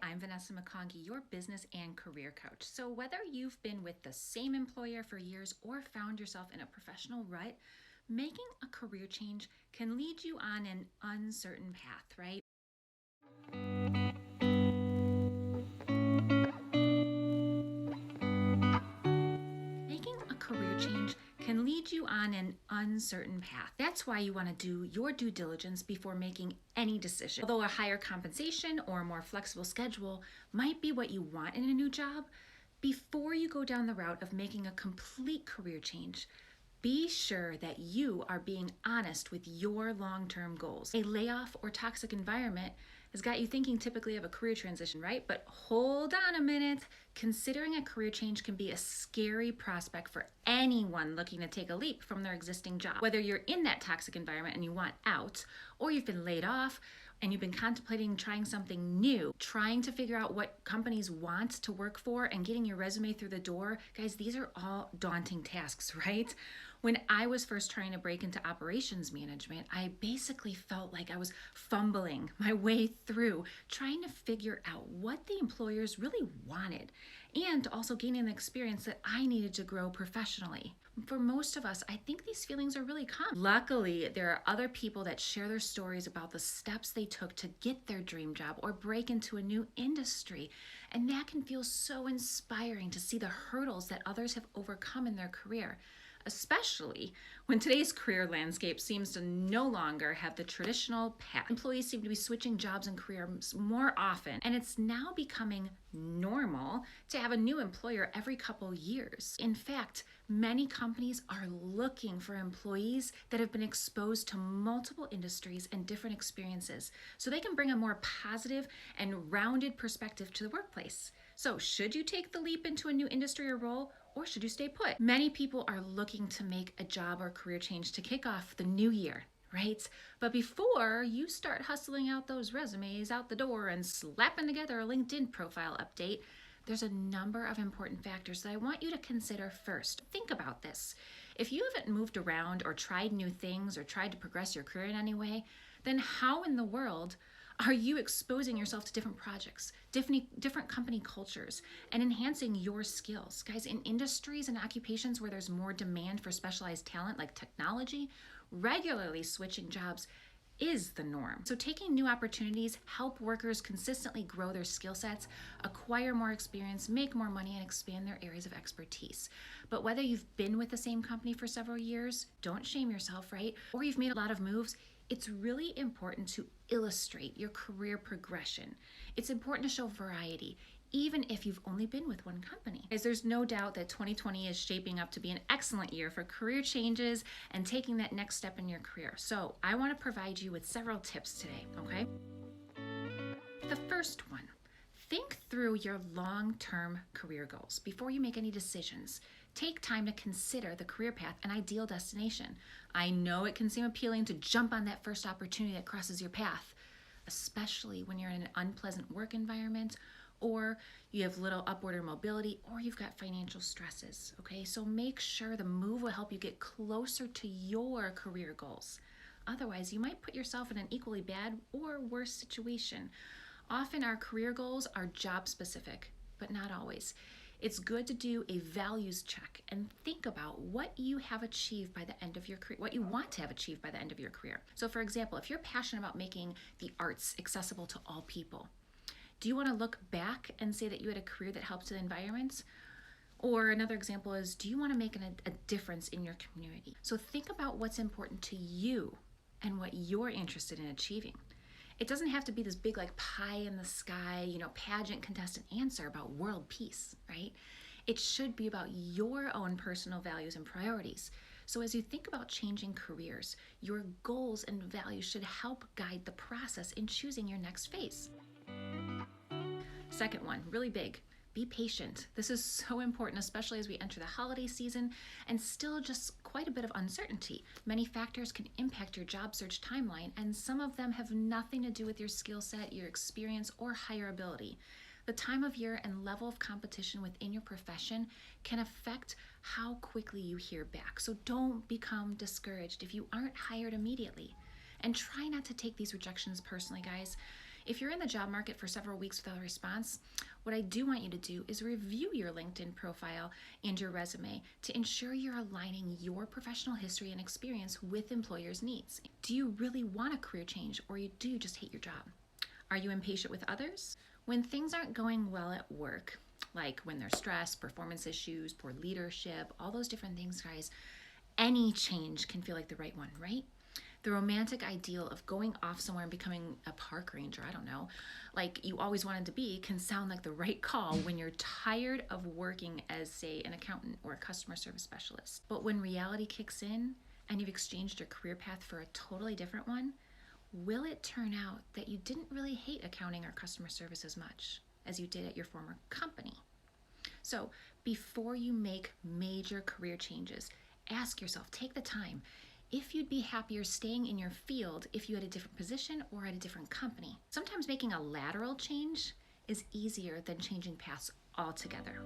Hi, I'm Vanessa McConkie, your business and career coach. So, whether you've been with the same employer for years or found yourself in a professional rut, making a career change can lead you on an uncertain path, right? Making a career change can lead you on an uncertain path. That's why you want to do your due diligence before making any decision. Although a higher compensation or a more flexible schedule might be what you want in a new job, before you go down the route of making a complete career change, be sure that you are being honest with your long-term goals. A layoff or toxic environment has got you thinking typically of a career transition, right? But hold on a minute. Considering a career change can be a scary prospect for anyone looking to take a leap from their existing job. Whether you're in that toxic environment and you want out, or you've been laid off and you've been contemplating trying something new, trying to figure out what companies want to work for and getting your resume through the door, guys, these are all daunting tasks, right? When I was first trying to break into operations management, I basically felt like I was fumbling my way through trying to figure out what the employers really wanted and also gaining the experience that I needed to grow professionally. For most of us, I think these feelings are really common. Luckily, there are other people that share their stories about the steps they took to get their dream job or break into a new industry. And that can feel so inspiring to see the hurdles that others have overcome in their career, especially when today's career landscape seems to no longer have the traditional path. Employees seem to be switching jobs and careers more often, and it's now becoming normal to have a new employer every couple years. In fact, many companies are looking for employees that have been exposed to multiple industries and different experiences so they can bring a more positive and rounded perspective to the workplace. So, should you take the leap into a new industry or role, or should you stay put? Many people are looking to make a job or career change to kick off the new year, right? But before you start hustling out those resumes out the door and slapping together a LinkedIn profile update, there's a number of important factors that I want you to consider first. Think about this. If you haven't moved around or tried new things or tried to progress your career in any way, then how in the world are you exposing yourself to different projects, different company cultures, and enhancing your skills? Guys, in industries and occupations where there's more demand for specialized talent like technology, regularly switching jobs is the norm. So taking new opportunities help workers consistently grow their skill sets, acquire more experience, make more money, and expand their areas of expertise. But whether you've been with the same company for several years, don't shame yourself, right? Or you've made a lot of moves, it's really important to illustrate your career progression. It's important to show variety, even if you've only been with one company. As there's no doubt that 2020 is shaping up to be an excellent year for career changes and taking that next step in your career. So I want to provide you with several tips today, okay? The first one, think through your long-term career goals before you make any decisions. Take time to consider the career path and ideal destination. I know it can seem appealing to jump on that first opportunity that crosses your path, especially when you're in an unpleasant work environment, or you have little upward or mobility, or you've got financial stresses, okay? So make sure the move will help you get closer to your career goals. Otherwise, you might put yourself in an equally bad or worse situation. Often our career goals are job specific, but not always. It's good to do a values check and think about what you have achieved by the end of your career, what you want to have achieved by the end of your career. So for example, if you're passionate about making the arts accessible to all people, do you want to look back and say that you had a career that helped the environment? Or another example is, do you want to make a difference in your community? So think about what's important to you and what you're interested in achieving. It doesn't have to be this big like pie in the sky, pageant contestant answer about world peace, right? It should be about your own personal values and priorities. So as you think about changing careers, your goals and values should help guide the process in choosing your next phase. Second one, really big. Be patient. This is so important, especially as we enter the holiday season and still just quite a bit of uncertainty. Many factors can impact your job search timeline, and some of them have nothing to do with your skill set, your experience, or hireability. The time of year and level of competition within your profession can affect how quickly you hear back. So don't become discouraged if you aren't hired immediately. And try not to take these rejections personally, guys. If you're in the job market for several weeks without a response, what I do want you to do is review your LinkedIn profile and your resume to ensure you're aligning your professional history and experience with employers' needs. Do you really want a career change, or do you just hate your job? Are you impatient with others? When things aren't going well at work, like when there's stress, performance issues, poor leadership, all those different things, guys, any change can feel like the right one, right? The romantic ideal of going off somewhere and becoming a park ranger, I don't know, like you always wanted to be, can sound like the right call when you're tired of working as, say, an accountant or a customer service specialist. But when reality kicks in and you've exchanged your career path for a totally different one, will it turn out that you didn't really hate accounting or customer service as much as you did at your former company? So before you make major career changes, ask yourself, take the time, if you'd be happier staying in your field if you had a different position or at a different company. Sometimes making a lateral change is easier than changing paths altogether.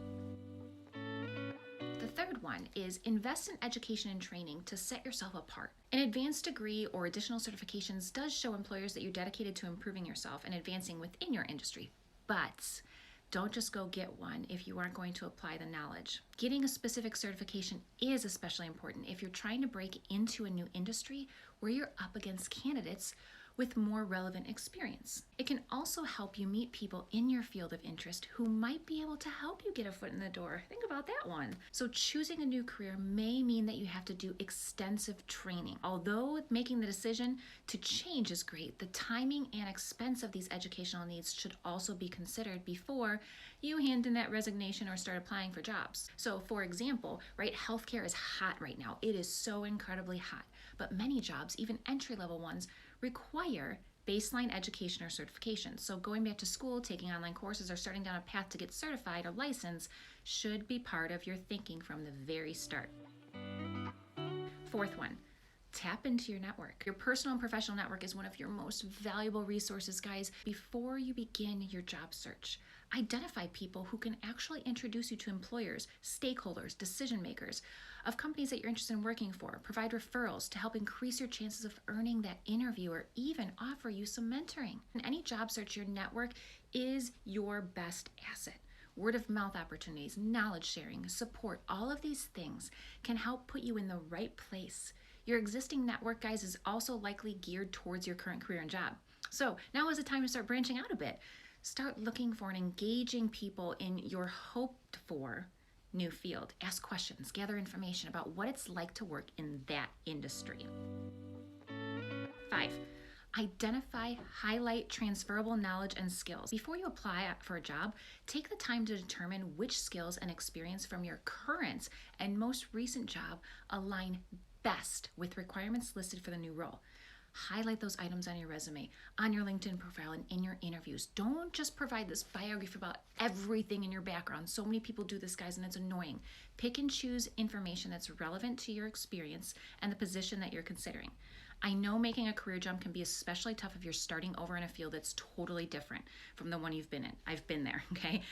The third one is invest in education and training to set yourself apart. An advanced degree or additional certifications does show employers that you're dedicated to improving yourself and advancing within your industry, but don't just go get one if you aren't going to apply the knowledge. Getting a specific certification is especially important if you're trying to break into a new industry where you're up against candidates with more relevant experience. It can also help you meet people in your field of interest who might be able to help you get a foot in the door. Think about that one. So choosing a new career may mean that you have to do extensive training. Although making the decision to change is great, the timing and expense of these educational needs should also be considered before you hand in that resignation or start applying for jobs. So for example, right, healthcare is hot right now. It is so incredibly hot, but many jobs, even entry-level ones, require baseline education or certification. So going back to school, taking online courses, or starting down a path to get certified or licensed should be part of your thinking from the very start. Fourth one, tap into your network. Your personal and professional network is one of your most valuable resources, guys. Before you begin your job search, identify people who can actually introduce you to employers, stakeholders, decision makers of companies that you're interested in working for. Provide referrals to help increase your chances of earning that interview or even offer you some mentoring. In any job search, your network is your best asset. Word of mouth opportunities, knowledge sharing, support, all of these things can help put you in the right place. Your existing network, guys, is also likely geared towards your current career and job. So now is the time to start branching out a bit. Start looking for and engaging people in your hoped for new field. Ask questions, gather information about what it's like to work in that industry. 5, identify, highlight transferable knowledge and skills. Before you apply for a job, take the time to determine which skills and experience from your current and most recent job align best with requirements listed for the new role. Highlight those items on your resume, on your LinkedIn profile, and in your interviews. Don't just provide this biography about everything in your background. So many people do this, guys, and it's annoying. Pick and choose information that's relevant to your experience and the position that you're considering. I know making a career jump can be especially tough if you're starting over in a field that's totally different from the one you've been in. I've been there, okay?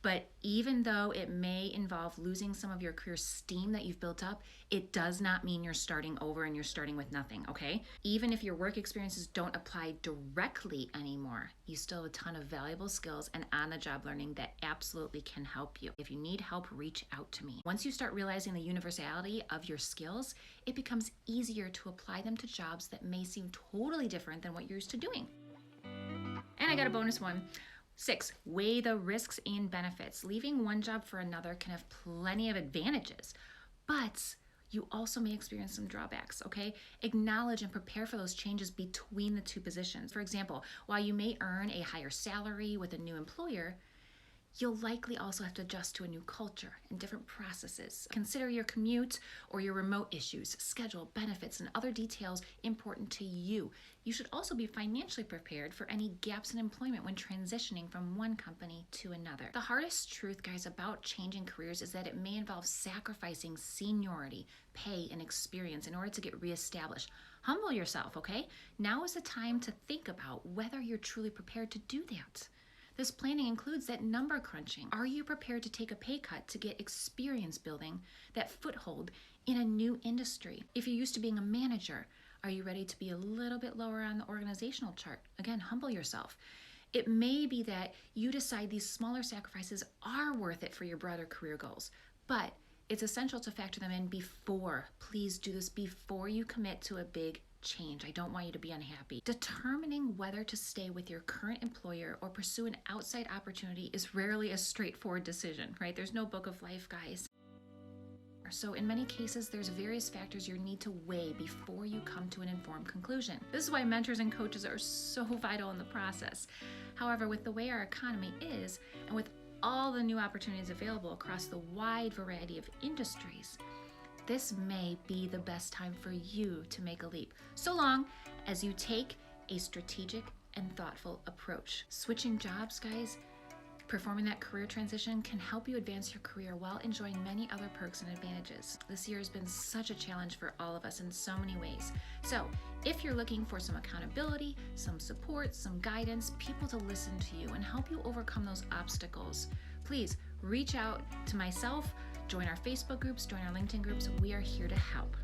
But even though it may involve losing some of your career steam that you've built up, it does not mean you're starting over and you're starting with nothing, okay? Even if your work experiences don't apply directly anymore, you still have a ton of valuable skills and on-the-job learning that absolutely can help you. If you need help, reach out to me. Once you start realizing the universality of your skills, it becomes easier to apply them to jobs that may seem totally different than what you're used to doing. And I got a bonus one. 6, weigh the risks and benefits. Leaving one job for another can have plenty of advantages, but you also may experience some drawbacks, okay? Acknowledge and prepare for those changes between the two positions. For example, while you may earn a higher salary with a new employer, you'll likely also have to adjust to a new culture and different processes. Consider your commute or your remote issues, schedule, benefits, and other details important to you. You should also be financially prepared for any gaps in employment when transitioning from one company to another. The hardest truth, guys, about changing careers is that it may involve sacrificing seniority, pay, and experience in order to get reestablished. Humble yourself, okay? Now is the time to think about whether you're truly prepared to do that. This planning includes that number crunching. Are you prepared to take a pay cut to get experience building that foothold in a new industry? If you're used to being a manager, are you ready to be a little bit lower on the organizational chart? Again, humble yourself. It may be that you decide these smaller sacrifices are worth it for your broader career goals, but it's essential to factor them in before. Please do this before you commit to a big change. I don't want you to be unhappy. Determining whether to stay with your current employer or pursue an outside opportunity is rarely a straightforward decision, right? There's no book of life, guys. So in many cases, there's various factors you need to weigh before you come to an informed conclusion. This is why mentors and coaches are so vital in the process. However, with the way our economy is, and with all the new opportunities available across the wide variety of industries, this may be the best time for you to make a leap, so long as you take a strategic and thoughtful approach. Switching jobs, guys, performing that career transition can help you advance your career while enjoying many other perks and advantages. This year has been such a challenge for all of us in so many ways. So if you're looking for some accountability, some support, some guidance, people to listen to you and help you overcome those obstacles, please reach out to myself, join our Facebook groups, join our LinkedIn groups. We are here to help.